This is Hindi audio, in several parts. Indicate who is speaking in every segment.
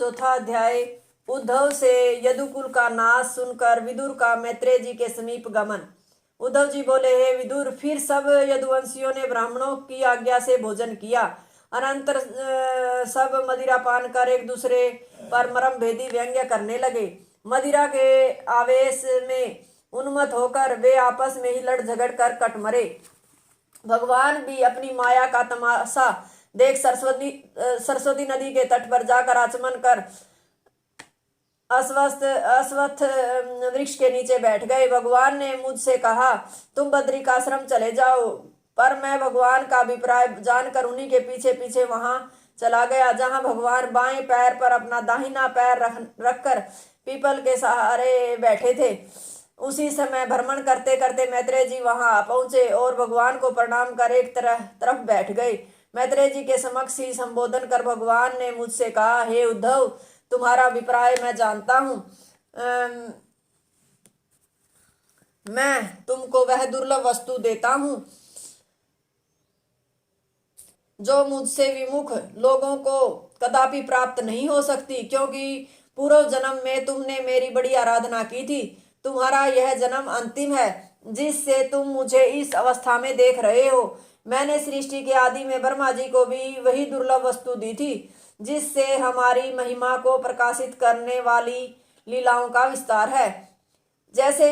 Speaker 1: चौथा अध्याय। उद्धव से यदुकुल का नाश सुनकर विदुर का मैत्रेय जी के समीप गमन। उद्धव जी बोले, हे विदुर, फिर सब यदुवंशियों ने ब्राह्मणों की आज्ञा से भोजन किया। अनंतर सब मदिरा पान कर एक दूसरे पर मरम भेदी व्यंग्य करने लगे। मदिरा के आवेश में उन्मत्त होकर वे आपस में ही लड़ झगड़ कर कट मरे। भगवान भी अपनी माया का तमाशा देख सरस्वती नदी के तट पर जाकर आचमन कर अश्वत्थ वृक्ष के नीचे बैठ गए। भगवान ने मुझसे कहा, तुम बद्रिकाश्रम चले जाओ, पर मैं भगवान का अभिप्राय जानकर उन्हीं के पीछे पीछे वहां चला गया, जहां भगवान बाएं पैर पर अपना दाहिना पैर रखकर पीपल के सहारे बैठे थे। उसी समय भ्रमण करते करते मैत्रेय जी वहां पहुंचे और भगवान को प्रणाम कर एक तरफ बैठ गए। मैत्रेय जी के समक्ष ही संबोधन कर भगवान ने मुझसे कहा, हे उद्धव, तुम्हारा अभिप्राय मैं जानता हूं। मैं तुमको वह दुर्लभ वस्तु देता हूं जो मुझसे विमुख लोगों को कदापि प्राप्त नहीं हो सकती, क्योंकि पूर्व जन्म में तुमने मेरी बड़ी आराधना की थी। तुम्हारा यह जन्म अंतिम है, जिससे तुम मुझे इस अवस्था में देख रहे हो। मैंने सृष्टि के आदि में ब्रह्मा जी को भी वही दुर्लभ वस्तु दी थी, जिससे हमारी महिमा को प्रकाशित करने वाली लीलाओं का विस्तार है, जिसे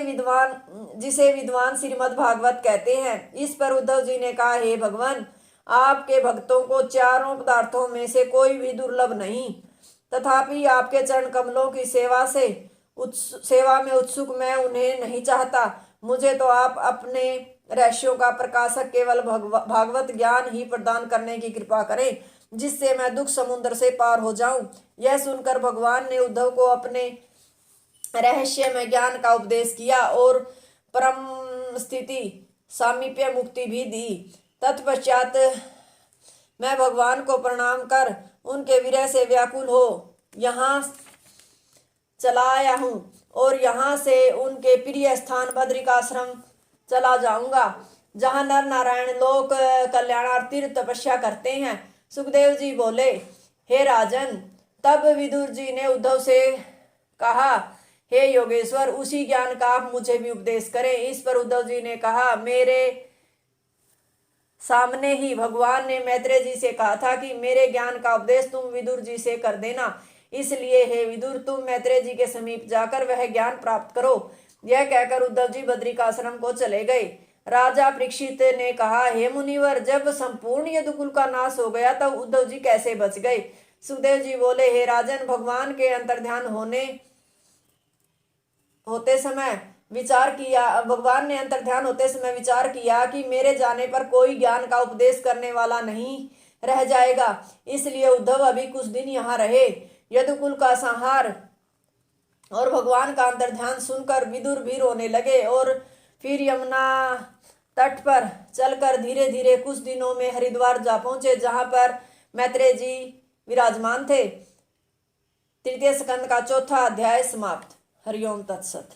Speaker 1: विद्वान श्रीमद् भागवत कहते हैं। इस पर उद्धव जी ने कहा, हे भगवान, आपके भक्तों को चारों पदार्थों में से कोई भी दुर्लभ नहीं, तथापि आपके चरण कमलों की सेवा में उत्सुक मैं उन्हें नहीं चाहता। मुझे तो आप अपने रहस्यों का प्रकाशक केवल भागवत ज्ञान ही प्रदान करने की कृपा करें, जिससे मैं दुख समुद्र से पार हो जाऊं। यह सुनकर भगवान ने उद्धव को अपने रहस्य में ज्ञान का उपदेश किया और परम स्थिति सामीप्य मुक्ति भी दी। तत्पश्चात मैं भगवान को प्रणाम कर उनके विरह से व्याकुल हो यहाँ चला आया हूँ और यहाँ से उनके प्रिय स्थान बद्रिकाश्रम चला जाऊंगा, जहाँ नर नारायण लोक कल्याणार्थी तपस्या करते हैं। सुखदेव जी बोले, हे राजन, तब विदुर जी ने उद्धव से कहा, हे योगेश्वर, उसी ज्ञान का आप मुझे भी उपदेश करें। इस पर उद्धव जी ने कहा, मेरे सामने ही भगवान ने मैत्रेय जी से कहा था कि मेरे ज्ञान का उपदेश तुम विदुर जी से कर देना। इसलिए हे विदुर, तुम मैत्रेय जी के समीप जाकर वह ज्ञान प्राप्त करो। यह कहकर उद्धव जी बद्रिकाश्रम को चले गए। राजा परीक्षित ने कहा, हे मुनिवर, जब संपूर्ण यदुकुल का नाश हो गया तब उद्धव जी कैसे बच गए? सुखदेव जी बोले, हे राजन, भगवान के अंतर्ध्यान होते समय विचार किया कि मेरे जाने पर कोई ज्ञान का उपदेश करने वाला नहीं रह जाएगा। इसलिए उद्धव अभी कुछ दिन यहाँ रहे। यदुकुल का संहार और भगवान का अंतर्ध्यान सुनकर विदुर भी रोने लगे और फिर यमुना तट पर चलकर धीरे धीरे कुछ दिनों में हरिद्वार जा पहुंचे, जहां पर मैत्रेय जी विराजमान थे। तृतीय स्कंद का चौथा अध्याय समाप्त। हरिओम तत्सत।